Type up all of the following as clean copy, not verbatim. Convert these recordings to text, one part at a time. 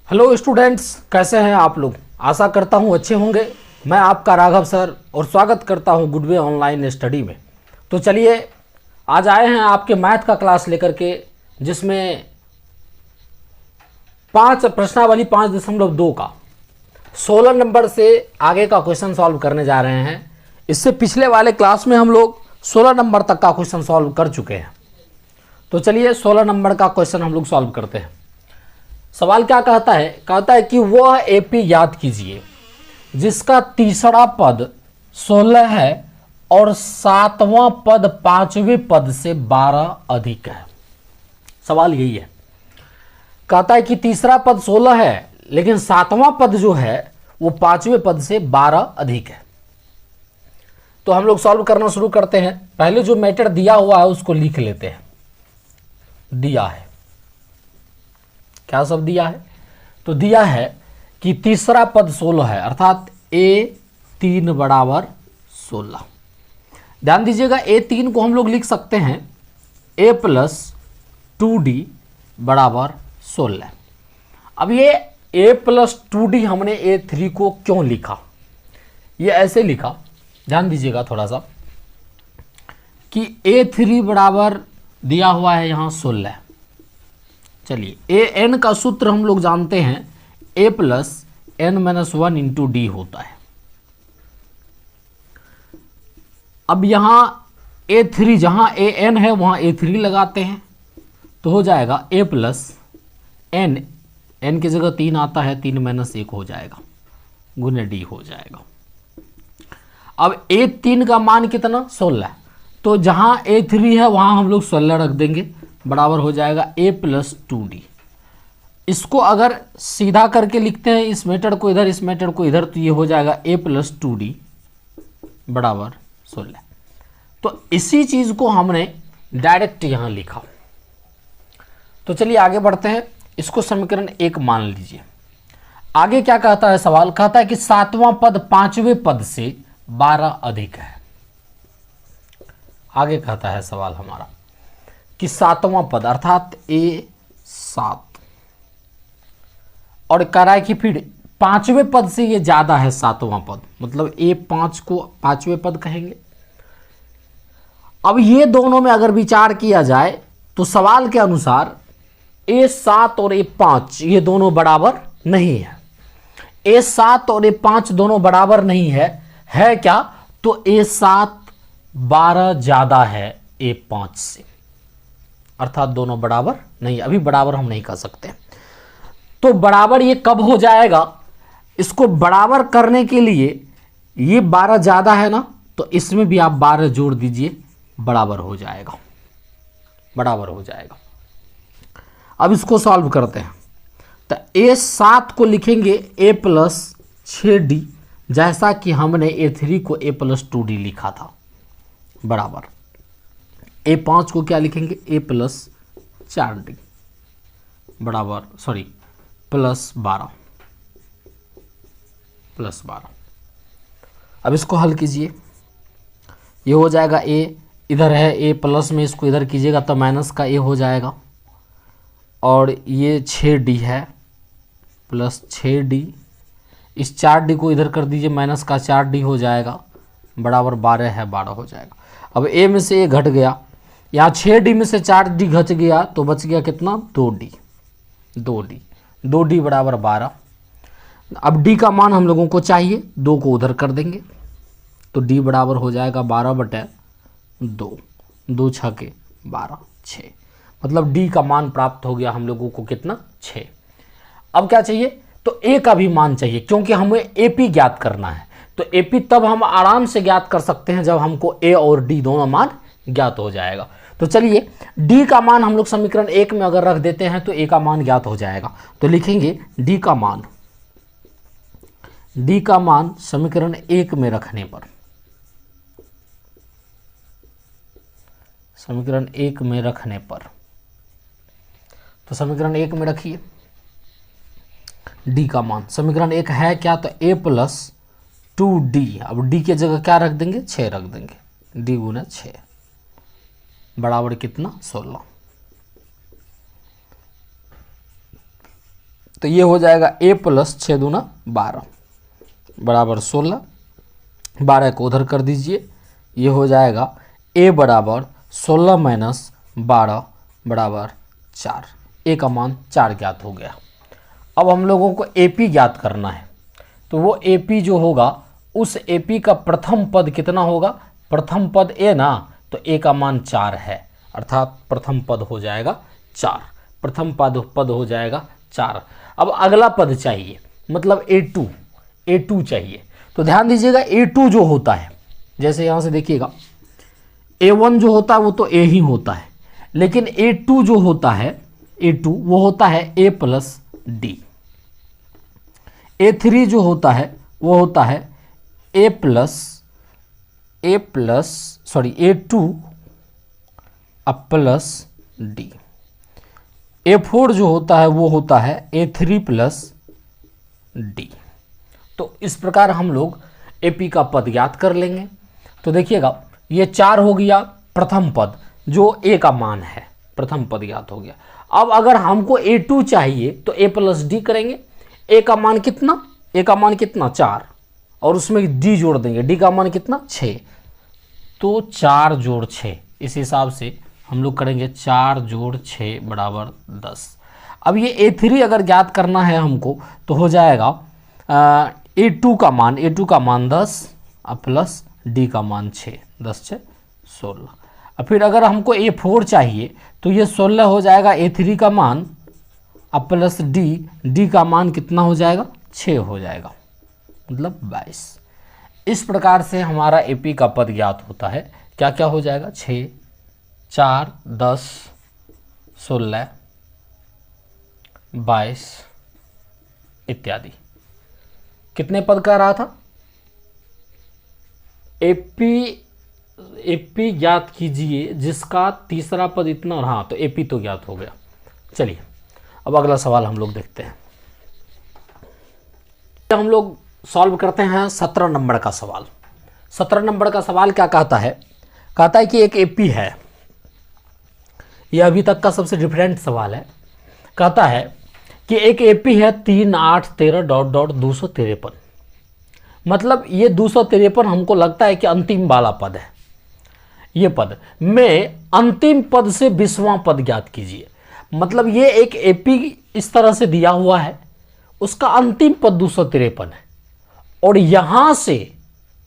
Hello students, कैसे हैं आप लोग। आशा करता हूं अच्छे होंगे। मैं आपका राघव सर और स्वागत करता हूं गुडवे ऑनलाइन स्टडी में। तो चलिए आज आए हैं आपके मैथ का क्लास लेकर के, जिसमें 5 प्रश्नावली 5.2 का 16 नंबर से आगे का क्वेश्चन सॉल्व करने जा रहे हैं। इससे पिछले वाले क्लास में हम लोग 16 नंबर तक का क्वेश्चन सॉल्व कर चुके हैं। तो चलिए 16 नंबर का क्वेश्चन हम लोग सॉल्व करते हैं। सवाल क्या कहता है? कहता है कि वह एपी याद कीजिए जिसका तीसरा पद 16 है और 7वां पद 5वें पद से 12 अधिक है। सवाल यही है। कहता है कि तीसरा पद 16 है लेकिन 7वां पद जो है वो 5वें पद से 12 अधिक है। तो हम लोग सॉल्व करना शुरू करते हैं। पहले जो मैटर दिया हुआ है उसको लिख लेते हैं। दिया है, क्या सब दिया है? तो दिया है कि तीसरा पद 16 है, अर्थात A3 बराबर 16। ध्यान दीजिएगा, A3 को हम लोग लिख सकते हैं A प्लस 2D बराबर 16। अब ये A प्लस 2D हमने A3 को क्यों लिखा? ये ऐसे लिखा, ध्यान दीजिएगा थोड़ा सा, कि A3 बराबर दिया हुआ है यहाँ 16। चलिए an का सूत्र हम लोग जानते हैं, a plus n minus 1 into D होता है। अब यहाँ a3, जहाँ an है वहाँ a3 लगाते हैं तो हो जाएगा a प्लस n की जगह 3 आता है, 3 माइनस 1 हो जाएगा, गुने डी हो जाएगा। अब a3 का मान कितना? 16। तो जहाँ a3 है वहाँ हम लोग 16 रख देंगे, बराबर हो जाएगा a प्लस 2d। इसको अगर सीधा करके लिखते हैं, इस मेथड को इधर, इस मेथड को इधर, तो ये हो जाएगा a प्लस 2d बराबर 16। तो इसी चीज को हमने डायरेक्ट यहां लिखा। तो चलिए आगे बढ़ते हैं। इसको समीकरण 1 मान लीजिए। आगे क्या कहता है सवाल? कहता है कि 7वां पद 5वें पद से 12 अधिक है। आगे कहता है सवाल हमारा कि 7वां पद अर्थात A7, और कह रहा है कि फिर 5वें पद से ये ज्यादा है 7वां पद, मतलब A5 को 5वें पद कहेंगे। अब ये दोनों में अगर विचार किया जाए तो सवाल के अनुसार A7 और A5 ये दोनों बराबर नहीं है। A7 और A5 दोनों बराबर नहीं है क्या? तो A7 12 ज्यादा है A5 से, अर्थात दोनों बराबर नहीं। अभी बराबर हम नहीं कर सकते। तो बराबर ये कब हो जाएगा? इसको बराबर करने के लिए ये 12 ज्यादा है ना, तो इसमें भी आप 12 जोड़ दीजिए, बराबर हो जाएगा, बराबर हो जाएगा। अब इसको सॉल्व करते हैं। तो A7 को लिखेंगे A प्लस 6D, जैसा कि हमने A3 को A प्लस 2D लिखा था, बराबर। A5 को क्या लिखेंगे? A प्लस 4D बराबर, सॉरी, प्लस 12, प्लस 12। अब इसको हल कीजिए। ये हो जाएगा A, इधर है A प्लस में, इसको इधर कीजिएगा तो माइनस का A हो जाएगा, और ये 6D है प्लस 6D, इस 4D को इधर कर दीजिए, माइनस का 4D हो जाएगा, बराबर 12 है, 12 हो जाएगा। अब A में से A घट गया, यहाँ 6D में से 4D घट गया, तो बच गया कितना? 2D बराबर 12। अब D का मान हम लोगों को चाहिए, 2 को उधर कर देंगे तो D बराबर हो जाएगा 12/2, 2 छके 12, 6। मतलब D का मान प्राप्त हो गया हम लोगों को कितना? 6। अब क्या चाहिए? तो A का भी मान चाहिए, क्योंकि हमें AP ज्ञात करना है। तो AP तब हम आराम से ज्ञात कर सकते हैं जब हमको A और D दोनों मान ज्ञात हो जाएगा। तो चलिए D का मान हम लोग समीकरण 1 में अगर रख देते हैं तो A का मान ज्ञात हो जाएगा। तो लिखेंगे D का मान समीकरण 1 में रखने पर, समीकरण 1 में रखने पर, तो समीकरण 1 में रखिए D का मान। समीकरण 1 है क्या? तो A प्लस 2D। अब D की जगह क्या रख देंगे? 6 रख देंगे, D गुना 6 बराबर कितना? 16। तो ये हो जाएगा a प्लस 6 दूना 12 बराबर 16। 12 को उधर कर दीजिए, ये हो जाएगा a बराबर 16 माइनस 12 बराबर 4। a का मान 4 ज्ञात हो गया। अब हम लोगों को AP ज्ञात करना है, तो वो AP जो होगा उस AP का प्रथम पद कितना होगा, प्रथम पद a ना, तो a का मान 4 है, अर्थात प्रथम पद हो जाएगा 4, प्रथम पद हो जाएगा 4। अब अगला पद चाहिए, मतलब A2 चाहिए। तो ध्यान दीजिएगा A2 जो होता है, जैसे यहाँ से देखिएगा A1 जो होता है वो तो A ही होता है, लेकिन A2 जो होता है, A2 वो होता है A प्लस D। A3 जो होता है वो होता है A2 प्लस D। A4 जो होता है वो होता है A3 प्लस D। तो इस प्रकार हम लोग AP का पद ज्ञात कर लेंगे। तो देखिएगा ये 4 हो गया प्रथम पद जो A का मान है, प्रथम पद ज्ञात हो गया। अब अगर हमको A2 चाहिए तो A प्लस D करेंगे। A का मान कितना, A का मान कितना 4, और उसमें D जोड़ देंगे, D का मान कितना 6, तो 4 जोड़ 6, इस हिसाब से हम लोग करेंगे 4 जोड़ 6 बराबर 10। अब ये A3 अगर ज्ञात करना है हमको तो हो जाएगा A2 का मान 10 प्लस D का मान 6, 10 6 16। और फिर अगर हमको A4 चाहिए तो ये 16 हो जाएगा A3 का मान प्लस D का मान कितना हो जाएगा 6 हो जाएगा, मतलब 22। इस प्रकार से हमारा AP का पद ज्ञात होता है। क्या क्या हो जाएगा 6 4 10 16 22 इत्यादि। कितने पद का रहा था, AP ज्ञात कीजिए जिसका तीसरा पद इतना, और हाँ तो AP तो ज्ञात हो गया। चलिए अब अगला सवाल हम लोग देखते हैं। हम लोग सॉल्व करते हैं 17 नंबर का सवाल। 17 नंबर का सवाल क्या कहता है, कहता है कि एक AP है, यह अभी तक का सबसे डिफरेंट सवाल है। कहता है कि एक AP है 3 8 13 253, मतलब ये 253 हमको लगता है कि अंतिम वाला पद है। ये पद में अंतिम पद से 20वां पद ज्ञात कीजिए। मतलब ये एक AP इस तरह से दिया हुआ है, उसका अंतिम पद 253 है, और यहां से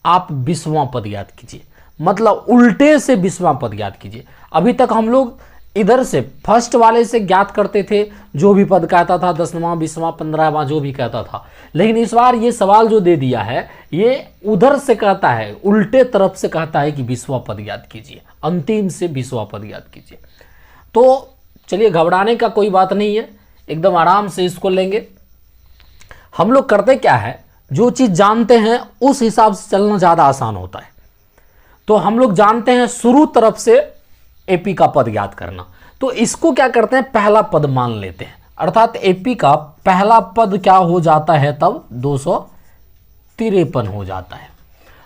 आप 20वां पद ज्ञात कीजिए, मतलब उल्टे से 20वां पद ज्ञात कीजिए। अभी तक हम लोग इधर से फर्स्ट वाले से ज्ञात करते थे, जो भी पद कहता था 10वां 20वां 15वां जो भी कहता था, लेकिन इस बार ये सवाल जो दे दिया है ये उधर से कहता है, उल्टे तरफ से कहता है कि 20वां पद ज्ञात कीजिए, अंतिम से 20वां पद ज्ञात कीजिए। तो चलिए घबराने का कोई बात नहीं है, एकदम आराम से इसको लेंगे। हम लोग करते क्या है, जो चीज़ जानते हैं उस हिसाब से चलना ज़्यादा आसान होता है। तो हम लोग जानते हैं शुरू तरफ से AP का पद ज्ञात करना, तो इसको क्या करते हैं पहला पद मान लेते हैं, अर्थात AP का पहला पद क्या हो जाता है तब 253 हो जाता है।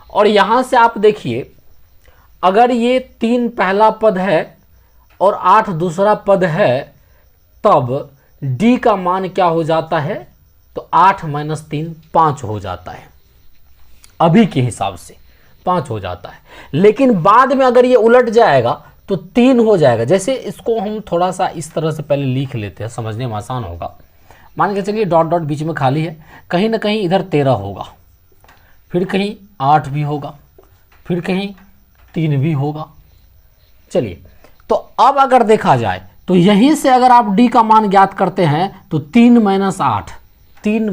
और यहां से आप देखिए अगर ये 3 पहला पद है और 8 दूसरा पद है, तब D का मान क्या हो जाता है, तो 8 - 3 5 हो जाता है, अभी के हिसाब से 5 हो जाता है। लेकिन बाद में अगर ये उलट जाएगा तो 3 हो जाएगा। जैसे इसको हम थोड़ा सा इस तरह से पहले लिख लेते हैं, समझने में आसान होगा। मान के चलिए डॉट डॉट बीच में खाली है, कहीं ना कहीं इधर 13 होगा, फिर कहीं 8 भी होगा, फिर कहीं 3 भी होगा। चलिए तो अब अगर देखा जाए तो यहीं से अगर आप D का मान ज्ञात करते हैं तो 3 - 8, 3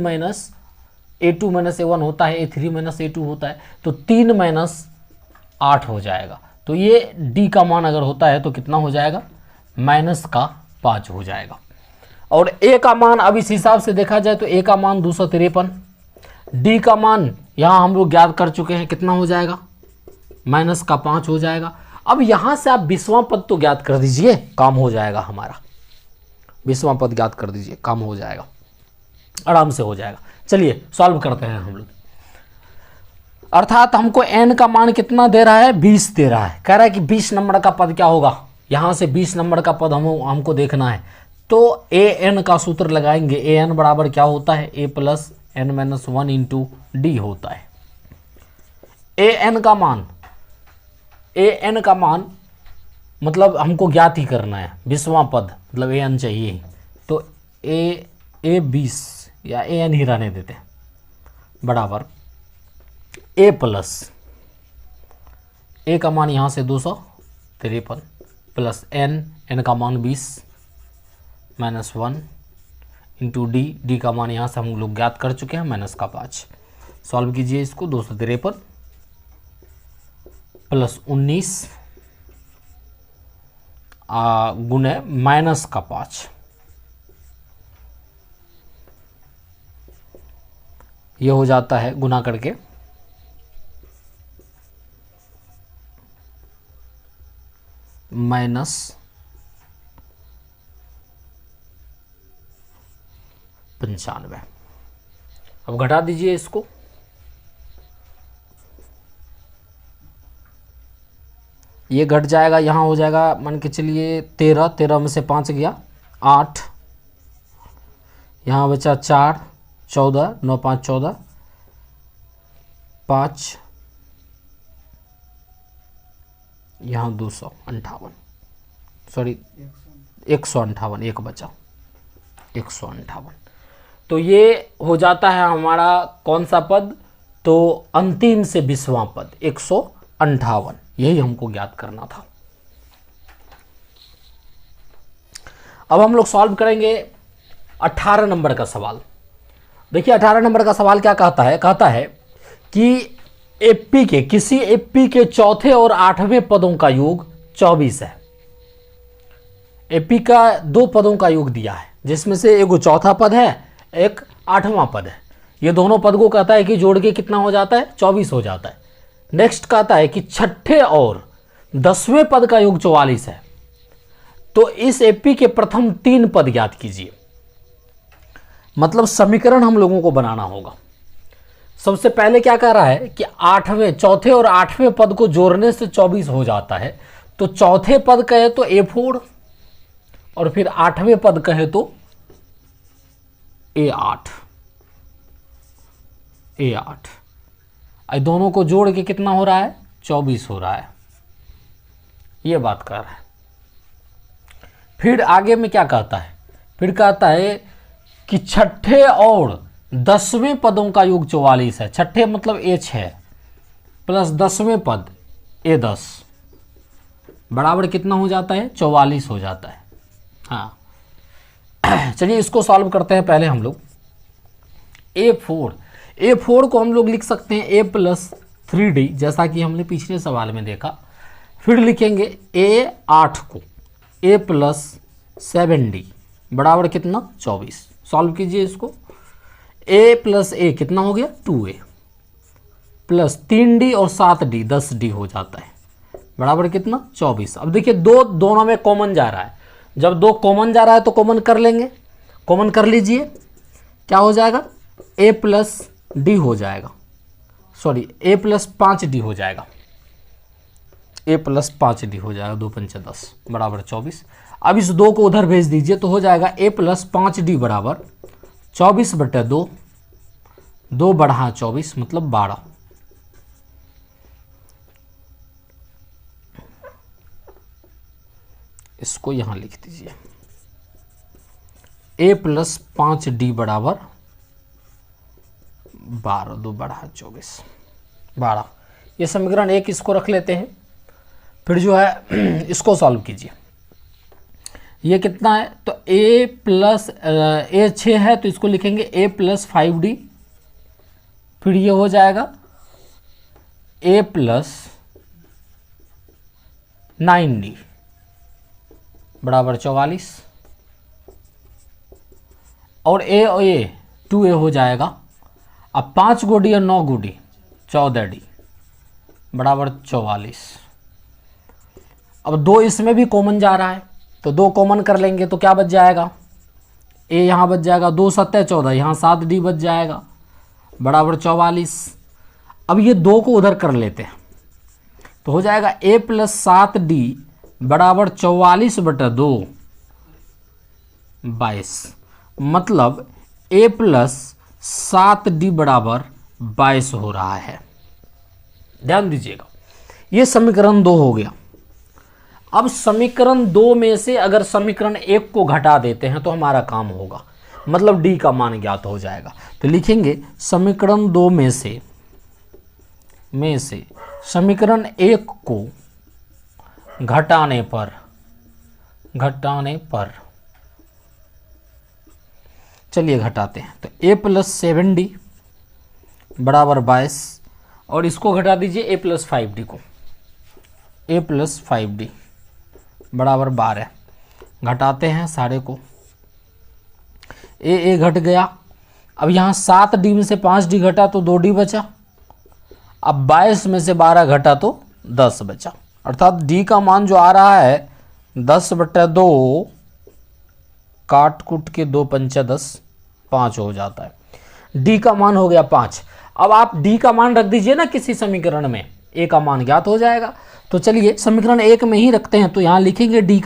A2 - A1 होता है, A3 - A2 होता है, तो 3 - 8 हो जाएगा। तो ये D का मान अगर होता है तो कितना हो जाएगा, -5 हो जाएगा। और A का मान अब इस हिसाब से देखा जाए तो A का मान 253, D का मान यहाँ हम लोग ज्ञात कर चुके हैं, कितना हो जाएगा, -5 हो जाएगा। अब यहाँ से आप 20वां पद तो ज्ञात कर दीजिए, काम हो जाएगा हमारा। 20वां पद ज्ञात कर दीजिए, काम हो जाएगा, आराम से हो जाएगा। चलिए सॉल्व करते हैं हम लोग। अर्थात हमको n का मान कितना दे रहा है, 20 दे रहा है। कह रहा है कि 20 नंबर का पद क्या होगा, यहाँ से 20 नंबर का पद हमको देखना है। तो ए एन का सूत्र लगाएंगे। ए एन बराबर क्या होता है, A plus N minus one into D होता है। ए एन का मान मतलब हमको ज्ञात ही करना है, 20वां पद मतलब ए एन चाहिए। तो ए 20 या ए एन ही रहने देते हैं, बराबर ए प्लस ए का मान यहाँ से 253 प्लस एन का मान 20 माइनस 1 इंटू डी का मान यहाँ से हम लोग ज्ञात कर चुके हैं माइनस का 5। सॉल्व कीजिए इसको, 253 प्लस 19 गुणे माइनस का 5, ये हो जाता है गुना करके माइनस 95। अब घटा दीजिए इसको, ये घट जाएगा, यहाँ हो जाएगा मान के चलिए 13 में से 5 गया 8, यहाँ बचा 4 14 9 5 14 5, यहाँ 258 सॉरी 158, एक बचा 158। तो ये हो जाता है हमारा कौन सा पद, तो अंतिम से 20वां पद 158, यही हमको ज्ञात करना था। अब हम लोग सॉल्व करेंगे 18 नंबर का सवाल। देखिए 18 नंबर का सवाल क्या कहता है कि एपी के किसी एपी के चौथे और 8वें पदों का योग 24 है। एपी का 2 पदों का योग दिया है, जिसमें से एक चौथा पद है, एक 8वां पद है। ये दोनों पद को कहता है कि जोड़ के कितना हो जाता है, 24 हो जाता है। नेक्स्ट कहता है कि छठे और 10वें पद का योग 44 है। तो इस एपी के प्रथम 3 पद ज्ञात कीजिए। मतलब समीकरण हम लोगों को बनाना होगा। सबसे पहले क्या कह रहा है कि चौथे और 8वें पद को जोड़ने से 24 हो जाता है। तो चौथे पद कहे तो A4 और फिर 8वें पद कहे तो A8। दोनों को जोड़ के कितना हो रहा है, 24 हो रहा है, ये बात कर रहा है। फिर आगे में क्या कहता है, फिर कहता है कि छठे और 10वें पदों का योग 44 है। छठे मतलब A6 प्लस 10वें पद A10 बराबर कितना हो जाता है, 44 हो जाता है। हाँ चलिए इसको सॉल्व करते हैं पहले हम लोग। A4 को हम लोग लिख सकते हैं A प्लस 3D, जैसा कि हमने पिछले सवाल में देखा। फिर लिखेंगे A8 को A प्लस 7D बराबर कितना, 24। सॉल्व कीजिए इसको। A प्लस A कितना हो गया, 2A प्लस 3D और 7D 10D हो जाता है, बराबर कितना, 24। अब देखिए दोनों में कॉमन जा रहा है। जब 2 कॉमन जा रहा है तो कॉमन कर लेंगे, कॉमन कर लीजिए। क्या हो जाएगा, A प्लस D हो जाएगा, सॉरी A प्लस 5D हो जाएगा, A प्लस 5D हो जाएगा, 2 पंचे 10 बराबर 24। अब इस 2 को उधर भेज दीजिए तो हो जाएगा A प्लस 5D बराबर 24/2, 2 बढ़ा 24 मतलब 12। इसको यहां लिख दीजिए। A प्लस 5D बराबर 12, 2 बढ़ा 24 12। ये समीकरण 1 इसको रख लेते हैं। फिर जो है इसको सॉल्व कीजिए। ये कितना है, तो A प्लस A 6 है तो इसको लिखेंगे A प्लस 5D। फिर ये हो जाएगा A प्लस 9D बराबर 44 और A 2A हो जाएगा। अब 5 गुडी और 9 गुडी 14D बराबर 44। अब 2 इसमें भी कॉमन जा रहा है तो 2 कॉमन कर लेंगे तो क्या बच जाएगा, A यहाँ बच जाएगा 2 7 14, यहाँ 7D बच जाएगा बराबर 44। अब ये 2 को उधर कर लेते हैं तो हो जाएगा A प्लस 7D बराबर 44/2 22, मतलब a प्लस 7d बराबर 22 हो रहा है। ध्यान दीजिएगा, ये समीकरण 2 हो गया। अब समीकरण 2 में से अगर समीकरण 1 को घटा देते हैं तो हमारा काम होगा, मतलब d का मान ज्ञात हो जाएगा। तो लिखेंगे समीकरण 2 में से समीकरण 1 को घटाने पर चलिए घटाते हैं। तो a प्लस 7d बराबर 22, और इसको घटा दीजिए a प्लस 5d को, a प्लस 5d बराबर 12। घटाते हैं सारे को, a घट गया। अब यहाँ 7d में से 5d घटा तो 2d बचा। अब 22 में से 12 घटा तो 10 बचा, अर्थात d का मान जो आ रहा है 10/2, काट कुट के 2 पंचा 10, 5 हो जाता है। d का मान हो गया 5। अब आप d का मान रख दीजिए ना किसी समीकरण में, a का मान ज्ञात हो जाएगा। तो चलिए समीकरण 1 में ही रखते हैं। तो यहाँ लिखेंगे d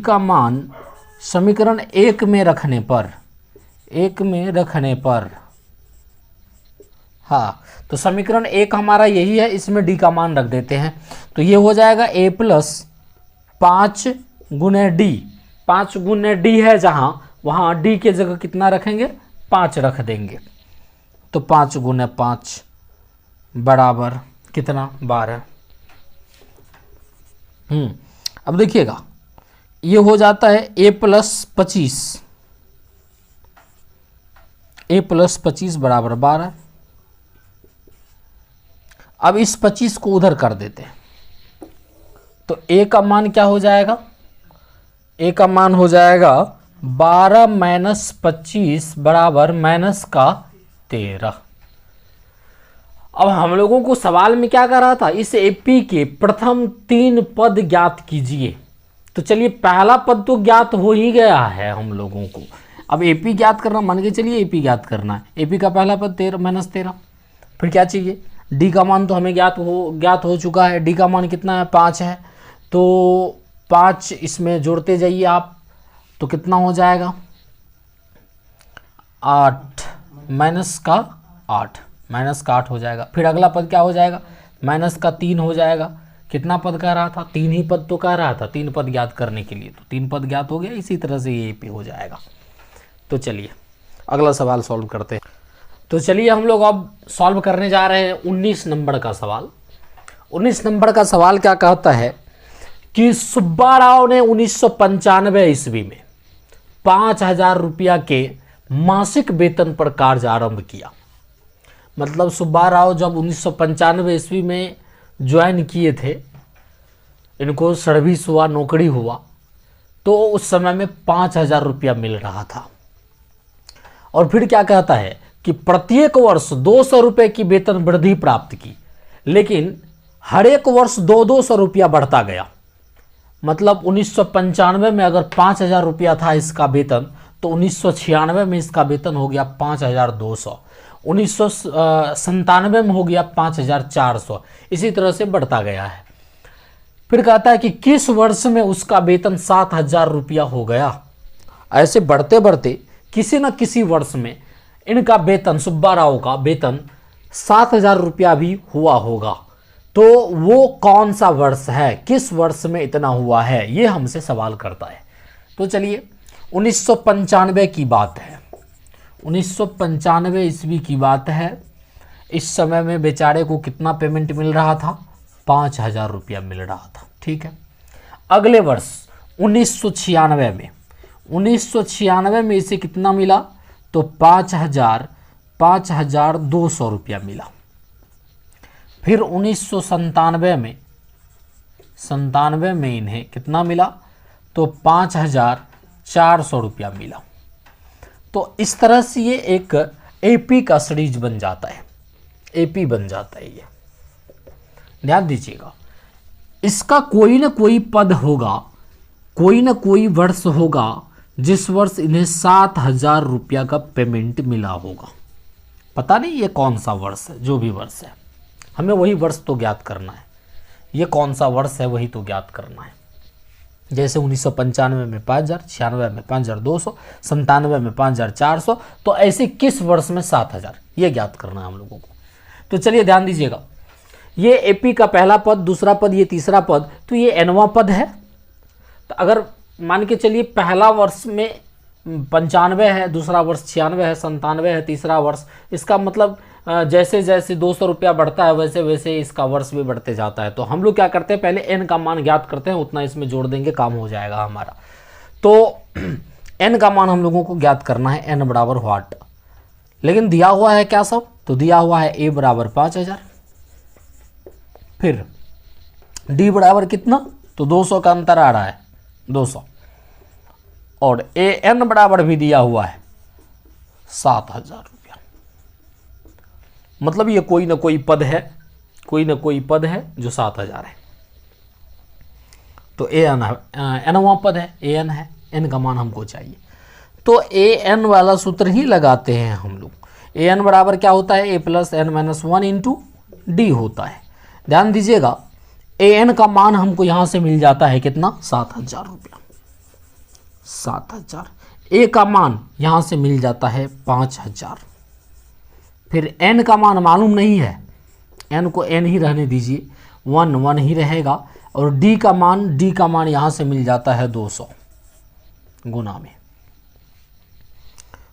का मान समीकरण 1 में रखने पर, हाँ, तो समीकरण 1 हमारा यही है, इसमें d का मान रख देते हैं। तो ये हो जाएगा a प्लस 5 गुने d, 5 गुने d है जहाँ, वहाँ d के जगह कितना रखेंगे, 5 रख देंगे। तो 5 गुने 5 बराबर कितना, 12। अब देखिएगा ये हो जाता है a प्लस 25 बराबर 12। अब इस 25 को उधर कर देते हैं, तो a का मान क्या हो जाएगा, a का मान हो जाएगा 12 माइनस 25 बराबर माइनस का 13। अब हम लोगों को सवाल में क्या कर रहा था, इस एपी के प्रथम 3 पद ज्ञात कीजिए। तो चलिए पहला पद तो ज्ञात हो ही गया है हम लोगों को। अब एपी ज्ञात करना, मान के चलिए एपी ज्ञात करना है। एपी का पहला पद 13 माइनस 13, फिर क्या चाहिए, डी का मान तो हमें ज्ञात हो चुका है। डी का मान कितना है, 5 है। तो 5 इसमें जोड़ते जाइए आप, तो कितना हो जाएगा, 8 माइनस का 8 हो जाएगा। फिर अगला पद क्या हो जाएगा, माइनस का 3 हो जाएगा। कितना पद कह रहा था, 3 ही पद तो कह रहा था 3 पद ज्ञात करने के लिए, तो 3 पद ज्ञात हो गया। इसी तरह से ये पे हो जाएगा। तो चलिए अगला सवाल सॉल्व करते हैं। तो चलिए हम लोग अब सॉल्व करने जा रहे हैं 19 नंबर का सवाल। 19 नंबर का सवाल क्या कहता है कि सुब्बा राव ने 1995 ईस्वी में 5000 रुपया के मासिक वेतन पर कार्य आरंभ किया। मतलब सुब्बा राव जब 1995 ईस्वी में ज्वाइन किए थे, इनको सर्विस हुआ, नौकरी हुआ, तो उस समय में 5000 रुपया मिल रहा था। और फिर क्या कहता है कि प्रत्येक वर्ष 200 रुपये की वेतन वृद्धि प्राप्त की, लेकिन हर एक वर्ष 200 रुपया बढ़ता गया। मतलब 1995 में अगर 5000 रुपया था इसका वेतन, तो 1996 में इसका वेतन हो गया 5200, 1997 में हो गया 5400, इसी तरह से बढ़ता गया है। फिर कहता है कि किस वर्ष में उसका वेतन 7000 रुपया हो गया। ऐसे बढ़ते बढ़ते किसी न किसी वर्ष में इनका वेतन, सुब्बा राव का वेतन 7000 रुपया भी हुआ होगा। तो वो कौन सा वर्ष है, किस वर्ष में इतना हुआ है, ये हमसे सवाल करता है। तो चलिए 1995 की बात है, 1995 ईस्वी की बात है। इस समय में बेचारे को कितना पेमेंट मिल रहा था, 5000 रुपया मिल रहा था। ठीक है। अगले वर्ष 1996 में इसे कितना मिला, तो 5200 रुपया मिला। फिर 1997 में इन्हें कितना मिला, तो 5400 रुपया मिला। तो इस तरह से ये एक एपी का सीरीज बन जाता है, एपी बन जाता है ये। ध्यान दीजिएगा, इसका कोई ना कोई पद होगा, कोई ना कोई वर्ष होगा जिस वर्ष इन्हें 7000 रुपया का पेमेंट मिला होगा। पता नहीं ये कौन सा वर्ष है, जो भी वर्ष है हमें वही वर्ष तो ज्ञात करना है। ये कौन सा वर्ष है वही तो ज्ञात करना है। जैसे 1995 में 5000, 96 में 5200, 97 में 5400, तो ऐसे किस वर्ष में 7000, ये ज्ञात करना है हम लोगों को। तो चलिए ध्यान दीजिएगा, ये एपी का पहला पद, दूसरा पद, ये तीसरा पद, तो ये एनवा पद है। तो अगर मान के चलिए पहला वर्ष में 95 है, दूसरा वर्ष 96 है, 97 है, तीसरा वर्ष, इसका मतलब जैसे जैसे 200 रुपया बढ़ता है वैसे वैसे इसका वर्ष भी बढ़ते जाता है। तो हम लोग क्या करते हैं, पहले एन का मान ज्ञात करते हैं, उतना इसमें जोड़ देंगे, काम हो जाएगा हमारा। तो एन का मान हम लोगों को ज्ञात करना है, एन बराबर व्हाट। लेकिन दिया हुआ है क्या सब, तो दिया हुआ है ए बराबर 5000, फिर डी बराबर कितना, तो 200 का अंतर आ रहा है 200, और ए एन बराबर भी दिया हुआ है 7000 रुपया। मतलब ये कोई ना कोई पद है, कोई ना कोई पद है जो 7000 है। तो ए एन एनवा पद है, ए एन है, एन का मान हमको चाहिए। तो ए एन वाला सूत्र ही लगाते हैं हम लोग। ए एन बराबर क्या होता है, A plus N minus 1 into D होता है। ध्यान दीजिएगा, ए एन का मान हमको यहाँ से मिल जाता है कितना, 7000 रुपया, 7000। ए का मान यहाँ से मिल जाता है 5000। फिर एन का मान मालूम नहीं है, एन को एन ही रहने दीजिए, 1 1 ही रहेगा। और डी का मान यहाँ से मिल जाता है 200 गुना में।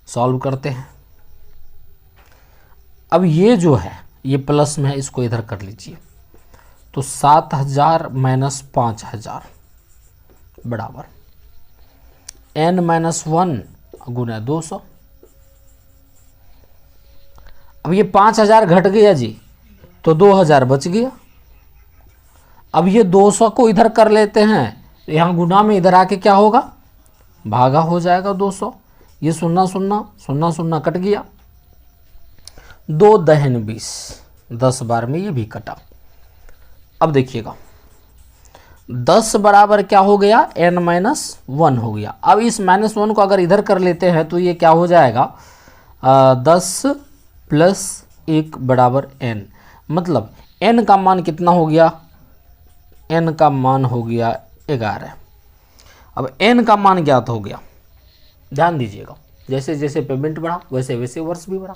सॉल्व करते हैं। अब ये जो है ये प्लस में है, इसको इधर कर लीजिए। तो 7000 माइनस 5000 बराबर n माइनस 1 गुना 200। अब ये 5000 घट गया जी, तो 2000 बच गया। अब ये 200 को इधर कर लेते हैं, तो यहाँ गुना में इधर आके क्या होगा, भागा हो जाएगा 200। ये 0 0 0 0 कट गया, 2 दहन 20, 10 बार में ये भी कटा। अब देखिएगा 10 बराबर क्या हो गया, n माइनस 1 हो गया। अब इस माइनस 1 को अगर इधर कर लेते हैं तो ये क्या हो जाएगा, 10 प्लस 1 बराबर n। मतलब n का मान कितना हो गया, n का मान हो गया 11। अब n का मान ज्ञात हो गया। ध्यान दीजिएगा, जैसे जैसे पेमेंट बढ़ा वैसे वैसे वर्ष भी बढ़ा।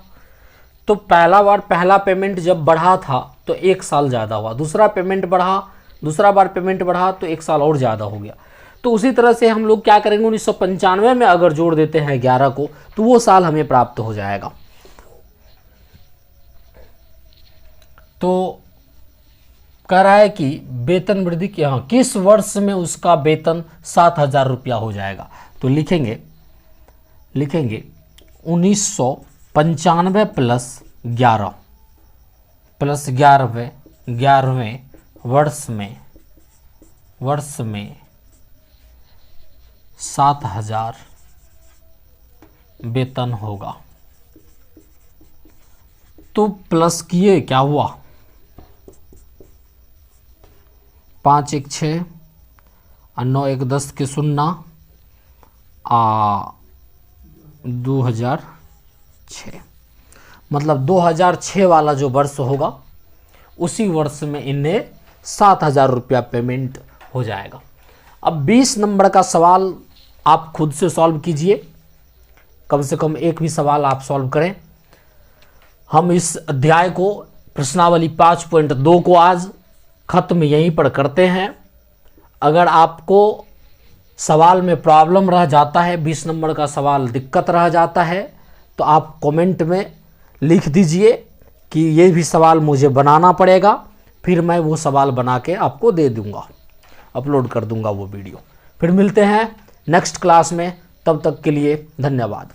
तो पहला पेमेंट जब बढ़ा था तो 1 साल ज़्यादा हुआ, दूसरा बार पेमेंट बढ़ा तो 1 साल और ज़्यादा हो गया। तो उसी तरह से हम लोग क्या करेंगे, 1995 में अगर जोड़ देते हैं 11 को, तो वो साल हमें प्राप्त हो जाएगा। तो कह रहा है कि वेतन वृद्धि की, हाँ, किस वर्ष में उसका वेतन 7000 रुपया हो जाएगा। तो लिखेंगे 1995 प्लस 11वें वर्ष में 7000 वेतन होगा। तो प्लस किए क्या हुआ, 5 1 6 और 9 1 10 के 0 2006। मतलब 2006 वाला जो वर्ष होगा उसी वर्ष में इन्हें 7000 रुपया पेमेंट हो जाएगा। अब 20 नंबर का सवाल आप खुद से सॉल्व कीजिए, कम से कम एक भी सवाल आप सॉल्व करें। हम इस अध्याय को, प्रश्नावली 5.2 को आज खत्म यहीं पर करते हैं। अगर आपको सवाल में प्रॉब्लम रह जाता है, 20 नंबर का सवाल दिक्कत रह जाता है, तो आप कमेंट में लिख दीजिए कि ये भी सवाल मुझे बनाना पड़ेगा, फिर मैं वो सवाल बना के आपको दे दूंगा, अपलोड कर दूंगा वो वीडियो। फिर मिलते हैं नेक्स्ट क्लास में, तब तक के लिए धन्यवाद।